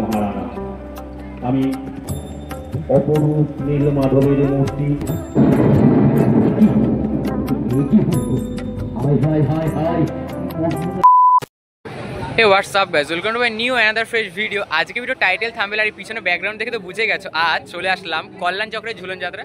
মহারাজ। আমি অপরূপ নীল মাধবের মূর্তি। Hey, what's up guys? Welcome to my new another fresh video. আজকে ভিডিও টাইটেল থাম্বনেল আর পিছনে ব্যাকগ্রাউন্ড দেখে তো বুঝে গেছো আজ চলে আসলাম কল্যাণ চক্রের ঝুলন যাত্রা।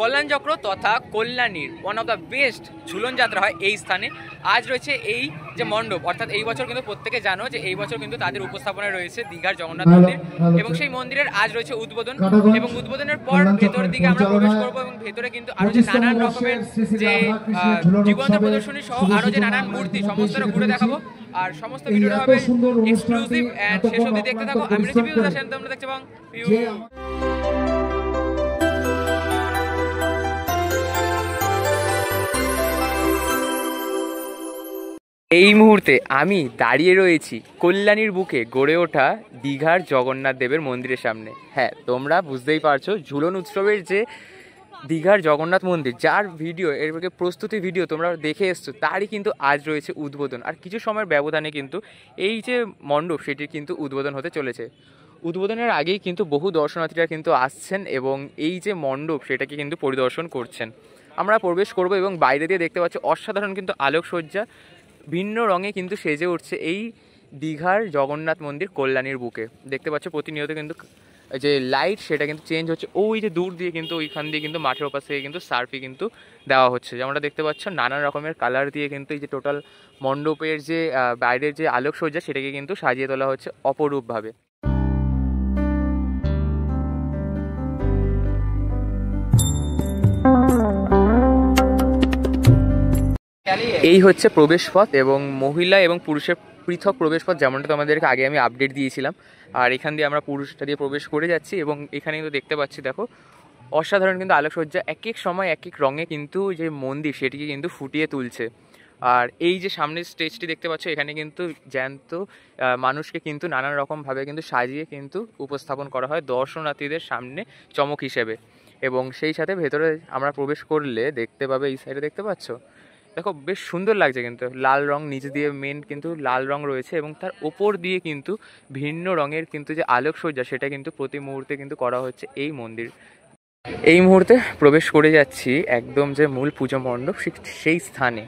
কল্যাণ চক্র তথা কল্যাণীর one of the best Jhulan Yatra হয় এই স্থানে। আজ রয়েছে এই যে মণ্ডপ, অর্থাৎ এই বছর কিন্তু প্রত্যেকে জানো যে এই বছর কিন্তু তাদের উপস্থাপনায় রয়েছে দীঘার জগন্নাথ মন্দির এবং সেই মন্দিরের আজ রয়েছে উদ্বোধন এবং উদ্বোধনের পর ভেতরের দিকে আমরা প্রবেশ করবো এবং ভেতরে কিন্তু আরো যে নানান রকমের যে জীবন্ত প্রদর্শনী সহ আরো যে নানান মূর্তি সমস্তটা ঘুরে দেখাবো। আর সমস্ত ভিডিওটা হবে এক্সক্লুসিভ এন্ড শেষ অবধি দেখতে থাকো। আমি রিভিউ দাসেন, তোমরা দেখতে পাও ভিউ। এই মুহূর্তে আমি দাঁড়িয়ে রয়েছি কল্যাণীর বুকে গড়ে ওঠা দীঘার জগন্নাথ দেবের মন্দিরের সামনে। হ্যাঁ, তোমরা বুঝতেই পারছো ঝুলন উৎসবের যে দীঘার জগন্নাথ মন্দির, যার ভিডিও এর প্রস্তুতি ভিডিও তোমরা দেখে এসছো, তারই কিন্তু আজ রয়েছে উদ্বোধন। আর কিছু সময়ের ব্যবধানে কিন্তু এই যে মণ্ডপ সেটির কিন্তু উদ্বোধন হতে চলেছে। উদ্বোধনের আগেই কিন্তু বহু দর্শনার্থীরা কিন্তু আসছেন এবং এই যে মণ্ডপ সেটাকে কিন্তু পরিদর্শন করছেন। আমরা প্রবেশ করব এবং বাইরে দিয়ে দেখতে পাচ্ছি অসাধারণ কিন্তু আলোকসজ্জা ভিন্ন রঙে কিন্তু সেজে উঠছে এই দীঘার জগন্নাথ মন্দির কল্যাণীর বুকে। দেখতে পাচ্ছ প্রতিনিয়ত কিন্তু যে লাইট সেটা কিন্তু চেঞ্জ হচ্ছে। ওই যে দূর দিয়ে কিন্তু ওইখান দিয়ে কিন্তু মাঠের ওপাশ থেকে কিন্তু সার্ফি কিন্তু দেওয়া হচ্ছে, যেমনটা দেখতে পাচ্ছ নানান রকমের কালার দিয়ে কিন্তু এই যে টোটাল মণ্ডপের যে বাইরের যে আলোকসজ্জা সেটাকে কিন্তু সাজিয়ে তোলা হচ্ছে অপরূপভাবে। এই হচ্ছে প্রবেশপথ এবং মহিলা এবং পুরুষের পৃথক প্রবেশপথ, যেমনটা তোমাদেরকে আগে আমি আপডেট দিয়েছিলাম। আর এখান দিয়ে আমরা পুরুষটা দিয়ে প্রবেশ করে যাচ্ছি এবং এখানে কিন্তু দেখতে পাচ্ছি দেখো অসাধারণ কিন্তু আলোকসজ্জা এক এক সময় এক এক রঙে কিন্তু যে মন্দির সেটিকে কিন্তু ফুটিয়ে তুলছে। আর এই যে সামনের স্টেজটি দেখতে পাচ্ছ, এখানে কিন্তু জ্যান্ত মানুষকে কিন্তু নানান রকমভাবে কিন্তু সাজিয়ে কিন্তু উপস্থাপন করা হয় দর্শনার্থীদের সামনে চমক হিসেবে। এবং সেই সাথে ভেতরে আমরা প্রবেশ করলে দেখতে পাবে এই সাইডে দেখতে পাচ্ছ দেখো বেশ সুন্দর লাগছে, কিন্তু লাল রং নিচে দিয়ে মেন কিন্তু লাল রং রয়েছে এবং তার ওপর দিয়ে কিন্তু ভিন্ন রঙের কিন্তু যে আলোকসজ্জা সেটা কিন্তু প্রতি মুহূর্তে কিন্তু করা হচ্ছে এই মন্দির। এই মুহূর্তে প্রবেশ করে যাচ্ছি একদম যে মূল পুজো মণ্ডপ সেই স্থানে।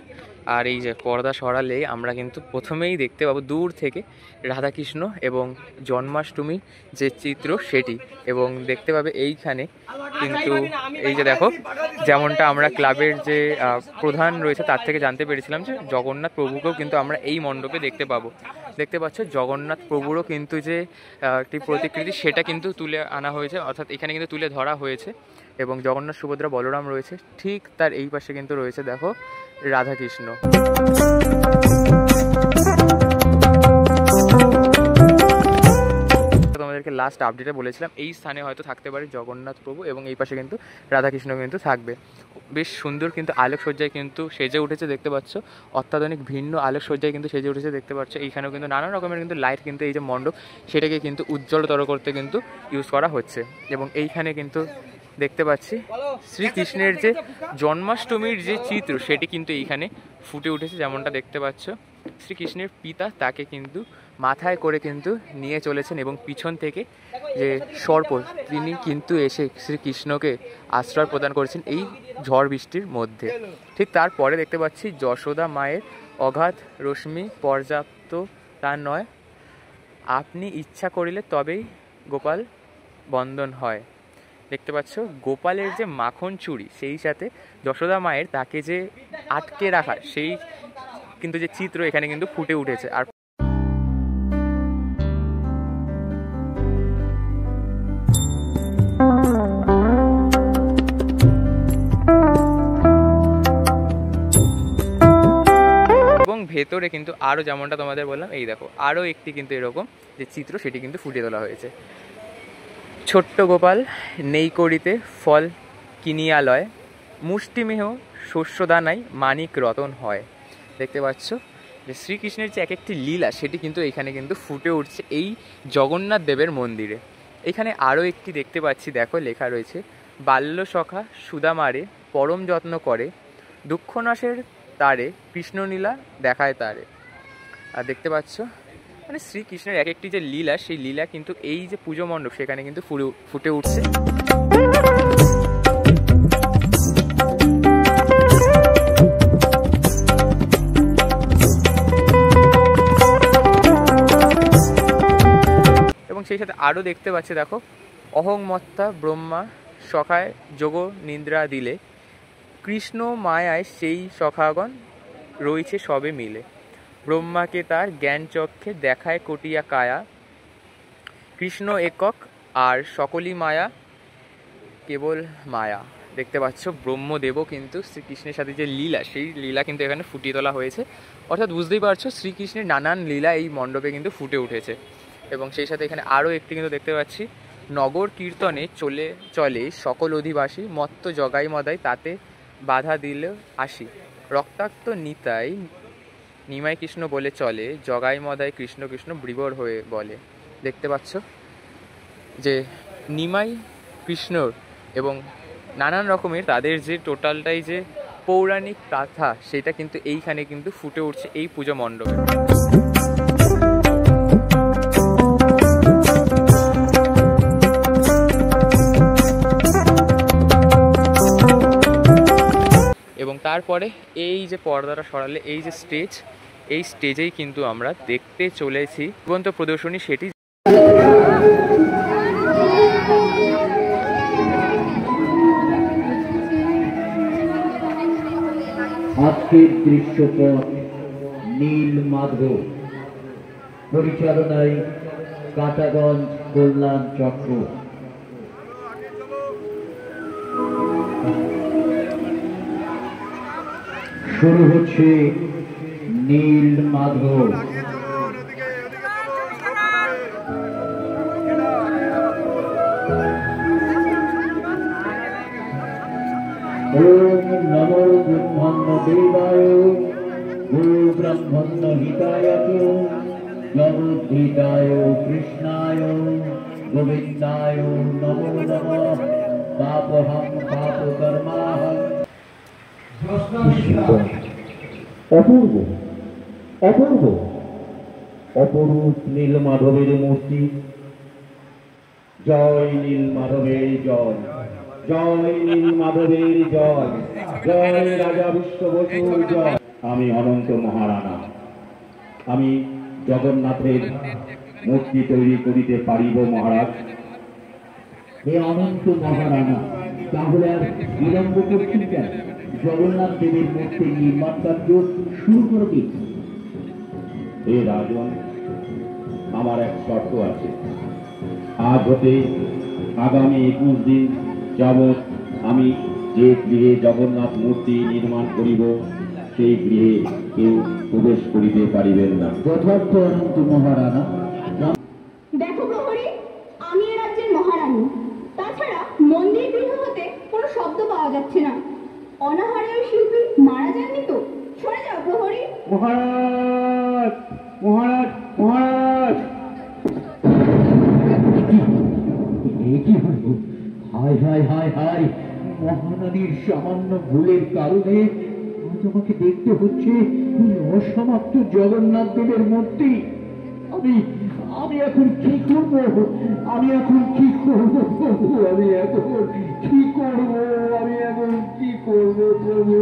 আর এই যে পর্দা সরালে আমরা কিন্তু প্রথমেই দেখতে পাবো দূর থেকে রাধাকৃষ্ণ এবং জন্মাষ্টমীর যে চিত্র সেটি, এবং দেখতে পাবে এইখানে কিন্তু এই যে দেখো যেমনটা আমরা ক্লাবের যে প্রধান রয়েছে তার থেকে জানতে পেরেছিলাম যে জগন্নাথ প্রভুকেও কিন্তু আমরা এই মণ্ডপে দেখতে পাবো। দেখতে পাচ্ছ জগন্নাথ প্রভুরও কিন্তু যে একটি প্রতিকৃতি সেটা কিন্তু তুলে আনা হয়েছে, অর্থাৎ এখানে কিন্তু তুলে ধরা হয়েছে এবং জগন্নাথ সুভদ্রা বলরাম রয়েছে। ঠিক তার এই পাশে কিন্তু রয়েছে দেখো রাধাকৃষ্ণ। তোমাদেরকে লাস্ট আপডেটে বলেছিলাম এই স্থানে হয়তো থাকতে পারে জগন্নাথ প্রভু এবং এই পাশে কিন্তু রাধাকৃষ্ণ কিন্তু থাকবে। বেশ সুন্দর কিন্তু আলোকসজ্জায় কিন্তু সেজে উঠেছে দেখতে পাচ্ছ, অত্যাধুনিক ভিন্ন আলোকসজ্জায় কিন্তু সেজে উঠেছে দেখতে পাচ্ছ। এইখানেও কিন্তু নানান রকমের কিন্তু লাইট কিন্তু এই যে মণ্ডপ সেটাকে কিন্তু উজ্জ্বলতর করতে কিন্তু ইউজ করা হচ্ছে। এবং এইখানে কিন্তু দেখতে পাচ্ছি শ্রীকৃষ্ণের যে জন্মাষ্টমীর যে চিত্র সেটি কিন্তু এইখানে ফুটে উঠেছে, যেমনটা দেখতে পাচ্ছ শ্রীকৃষ্ণের পিতা তাকে কিন্তু মাথায় করে কিন্তু নিয়ে চলেছেন এবং পিছন থেকে যে সর্প তিনি কিন্তু এসে শ্রীকৃষ্ণকে আশ্রয় প্রদান করেছেন এই ঝড় বৃষ্টির মধ্যে। ঠিক তারপরে দেখতে পাচ্ছি যশোদা মায়ের অগাধ রশ্মি পর্যাপ্ত তা নয়, আপনি ইচ্ছা করিলে তবেই গোপাল বন্দন হয়। দেখতে পাচ্ছ গোপালের যে মাখন চুরি সেই সাথে যশোদা মায়ের তাকে যে আটকে রাখা সেই কিন্তু যে চিত্র এখানে কিন্তু ফুটে উঠেছে। আর এবং ভেতরে কিন্তু আরও যেমনটা তোমাদের বললাম এই দেখো আরও একটি কিন্তু এরকম যে চিত্র সেটি কিন্তু ফুটিয়ে তোলা হয়েছে। ছোট্ট গোপাল নেই করিতে ফল কিনিয়ালয়, মুষ্টিমেহ শস্যদানায় মানিক রতন হয়। দেখতে পাচ্ছ যে শ্রীকৃষ্ণের যে এক একটি লীলা সেটি কিন্তু এখানে কিন্তু ফুটে উঠছে এই জগন্নাথ দেবের মন্দিরে। এখানে আরও একটি দেখতে পাচ্ছি দেখো লেখা রয়েছে বাল্য সখা সুদামারে পরম যত্ন করে, দুঃখনাশের তারে কৃষ্ণলীলা দেখায় তারে। আর দেখতে পাচ্ছ মানে শ্রীকৃষ্ণের এক একটি যে লীলা, সেই লীলা কিন্তু এই যে পুজো মণ্ডপ সেখানে কিন্তু ফুটে উঠছে। এবং সেই সাথে আরও দেখতে পাচ্ছি, দেখো, অহং মত্তা ব্রহ্মা সখায় যোগ নিদ্রা দিলে, কৃষ্ণ মায়ায় সেই সখাগণ রয়েছে সবে মিলে, ব্রহ্মাকে তার জ্ঞান চক্ষে দেখায় কটিয়া কায়া, কৃষ্ণ একক আর সকলই মায়া কেবল মায়া। দেখতে পাচ্ছ ব্রহ্মদেবও কিন্তু শ্রীকৃষ্ণের সাথে যে লীলা, সেই লীলা কিন্তু এখানে ফুটিয়ে তোলা হয়েছে। অর্থাৎ বুঝতেই পারছো শ্রীকৃষ্ণের নানান লীলা এই মণ্ডপে কিন্তু ফুটে উঠেছে। এবং সেই সাথে এখানে আরও একটি কিন্তু দেখতে পাচ্ছি, নগর কীর্তনে চলে সকল অধিবাসী, মত্ত জগাই মদাই তাতে বাধা দিলে আসি, রক্তাক্ত নিতাই নিমাই কৃষ্ণ বলে চলে, জগাই মদাই কৃষ্ণ কৃষ্ণ ব্রিবর হয়ে বলে। দেখতে পাচ্ছ যে নিমাই কৃষ্ণর এবং নানান রকমের তাদের যে টোটালটাই যে পৌরাণিক কথা, সেটা কিন্তু এইখানে কিন্তু ফুটে উঠছে এই পুজো মণ্ডপে। এবং তারপরে এই যে পর্দাটা সরালে এই যে স্টেজ, এই স্টেজেই কিন্তু আমরা দেখতে চলেছি জীবন্ত প্রদর্শনী। সেটি আজকের দৃশ্যপট নীল মাধব, পরিচালনায় কাটাগঞ্জ কল্যাণ চক্র। শুরু হচ্ছে নীল মাধব। ওম নমো ব্রহ্মণ্য দেবায় গো ব্রহ্মণ্য হিতায় জগদ্ধিতায় কৃষ্ণায় গোবিন্দায় নমো নমঃ পাপহং পাপকর্মাহং। অপূর্ব অপূর্ব অপরূপ নীল মাধবের মূর্তি। জয় নীল মাধবের জয়, জয় নীল মাধবের জয়, জয় রাজা বিশ্ব বসুর জয়। আমি অনন্ত মহারানা, আমি জগন্নাথের মূর্তি তৈরি করিতে পারিব মহারাজ। হে অনন্ত মহারানা, তাহলে আর বিলম্ব করছেন কেন? জগন্নাথ দেবের মূর্তি নির্মাণ কার্য শুরু করে দিন। হে রাজন, আমার এক শর্ত আছে। আজ হতে আগামী 21 দিন যাবৎ আমি যে গৃহে জগন্নাথ মূর্তি নির্মাণ করিব, সেই গৃহে কেউ প্রবেশ করিতে পারিবেন না। যথার্থ অনন্ত মহারানা। দেখো প্রহরী, আমি এ রাজ্যের মহারানী। তাছাড়া মন্দির গৃহ হতে কোনো শব্দ পাওয়া যাচ্ছে না। অনাহারে ওই শিল্পী মারা যাননি তো? সরে যাও প্রহরী। মহারাজ, মহারাজ, মহারাজ। কি হলো? হায় হায় হায় হায়, মহারানীর সামান্য ভুলের কারণে আজ আমাকে দেখতে হচ্ছে অসমাপ্ত জগন্নাথ দেবের মূর্তি। আমি এখন কি করব? আমি এখন কি করব প্রভু? আমি এখন কি করব? আমি এখন কি করব প্রভু?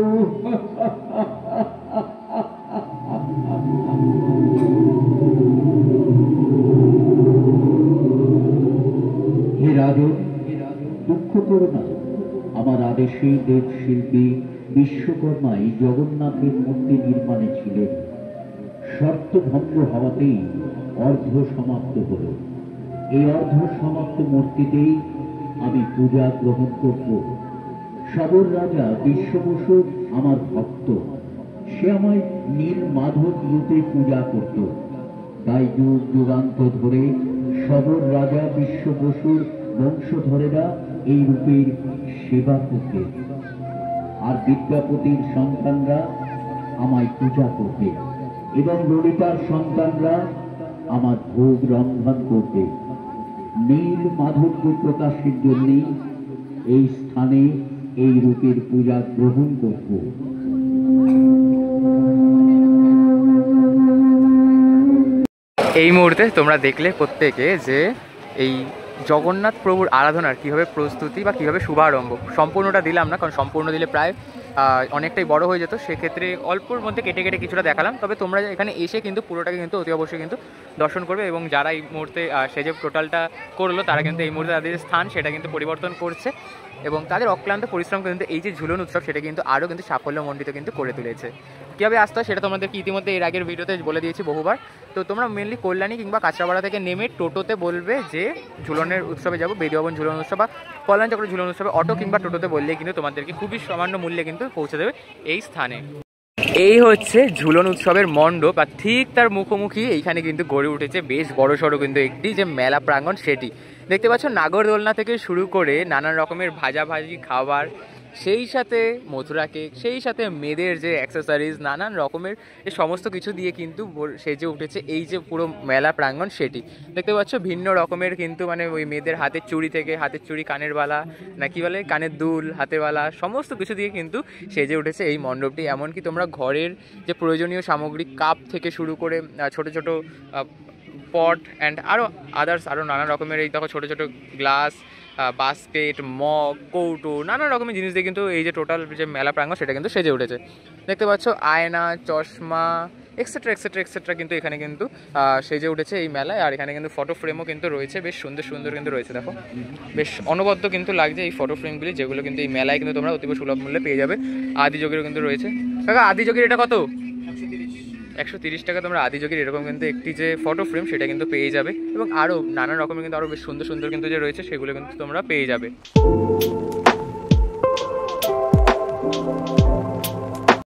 হে রাজন, দুঃখ করো না। আমার আদেশে দেবশিল্পী বিশ্বকর্মাই জগন্নাথের মূর্তি নির্মাণে ছিলেন। শর্ত ভঙ্গ হওয়াতেই অর্ধ সমাপ্ত হল। এই অর্ধ সমাপ্ত মূর্তিতেই আমি পূজা গ্রহণ করব। সবর রাজা বিশ্ববসু আমার ভক্ত, সে আমায় নীল মাধব রূপে পূজা করত। তাই যুগ যুগান্ত ধরে সবর রাজা বিশ্ববসুর বংশধরেরা এই রূপের সেবা করতে, আর বিদ্যাপতির সন্তানরা আমায় পূজা করতে, এবং ললিতার সন্তানরা আমার ভোগ রন্ধন করতে। নীল মাধব্য প্রকাশের জন্য এই স্থানে এই রূপের পূজা গ্রহণ করব। এই মুহূর্তে তোমরা দেখলে প্রত্যেকে যে এই জগন্নাথ প্রভুর আরাধনার কীভাবে প্রস্তুতি বা কীভাবে শুভারম্ভ, সম্পূর্ণটা দিলাম না কারণ সম্পূর্ণ দিলে প্রায় অনেকটাই বড় হয়ে যেত, সেক্ষেত্রে অল্পর মধ্যে কেটে কেটে কিছুটা দেখালাম। তবে তোমরা এখানে এসে কিন্তু পুরোটাকে কিন্তু অতি অবশ্যই কিন্তু দর্শন করবে, এবং যারা এই মুহূর্তে সেজে টোটালটা করলো তারা কিন্তু এই মুহূর্তে তাদের স্থান সেটা কিন্তু পরিবর্তন করছে, এবং তাদের অক্লান্ত পরিশ্রম কিন্তু এই যে ঝুলন উৎসব সেটা কিন্তু আরও কিন্তু সাফল্যমণ্ডিত কিন্তু করে তুলেছে। কীভাবে আসতে হয় সেটা তোমাদেরকে ইতিমধ্যে এর আগের ভিডিওতে বলে দিয়েছি বহুবার। তো তোমরা মেনলি কল্যাণী কিংবা কাঁচরাপাড়া থেকে নেমে টোটোতে বলবে যে ঝুলনের উৎসবে যাবো, বেদিভবন ঝুলন উৎসব বা কল্যাণ চক্র ঝুলন উৎসবে, অটো কিংবা টোটোতে বললে কিন্তু তোমাদেরকে খুবই সামান্য মূল্যে কিন্তু পৌঁছে দেবে এই স্থানে। এই হচ্ছে ঝুলন উৎসবের মণ্ডপ, আর ঠিক তার মুখোমুখি এইখানে কিন্তু গড়ে উঠেছে বেশ বড় সড়ো কিন্তু একটি যে মেলা প্রাঙ্গণ, সেটি দেখতে পাচ্ছ। নাগরদোলনা থেকে শুরু করে নানান রকমের ভাজাভাজি খাবার, সেই সাথে মথুরা কেক, সেই সাথে মেয়েদের যে অ্যাক্সেসরিজ, নানান রকমের যে সমস্ত কিছু দিয়ে কিন্তু সেজে উঠেছে এই যে পুরো মেলা প্রাঙ্গণ, সেটি দেখতে পাচ্ছ। ভিন্ন রকমের কিন্তু মানে ওই মেয়েদের হাতের চুড়ি থেকে, হাতের চুড়ি, কানের বালা, না কি বলে কানের দুল, হাতের বালা, সমস্ত কিছু দিয়ে কিন্তু সেজে উঠেছে এই মণ্ডপটি। এমনকি তোমরা ঘরের যে প্রয়োজনীয় সামগ্রী, কাপ থেকে শুরু করে ছোট ছোট পট অ্যান্ড আরও আদার্স আরও নানা রকমের এই দেখো ছোটো ছোটো গ্লাস, বাস্কেট, মগ, কৌটো, নানা রকমের জিনিস দিয়ে কিন্তু এই যে টোটাল যে মেলা প্রাঙ্গণ সেটা কিন্তু সেজে উঠেছে। দেখতে পাচ্ছ আয়না, চশমা, এক্সেট্রা এক্সেট্রা এক্সেট্রা কিন্তু এখানে কিন্তু সেজে উঠেছে এই মেলায়। আর এখানে কিন্তু ফটো ফ্রেমও কিন্তু রয়েছে, বেশ সুন্দর সুন্দর কিন্তু রয়েছে। দেখো বেশ অনবদ্য কিন্তু লাগছে এই ফটো ফ্রেমগুলি, যেগুলো কিন্তু এই মেলায় কিন্তু তোমরা অতীব সুলভ মূল্যে পেয়ে যাবে। আদিযোগীরও কিন্তু রয়েছে। কাকা আদিযোগীর এটা কত? 130 টাকা তোমরা আদিযোগীর এরকম কিন্তু একটি যে ফটো ফ্রেম সেটা কিন্তু পেয়ে যাবে, এবং আরও নানা রকমের কিন্তু আরও বেশ সুন্দর সুন্দর কিন্তু যে রয়েছে সেগুলো কিন্তু তোমরা পেয়ে যাবে।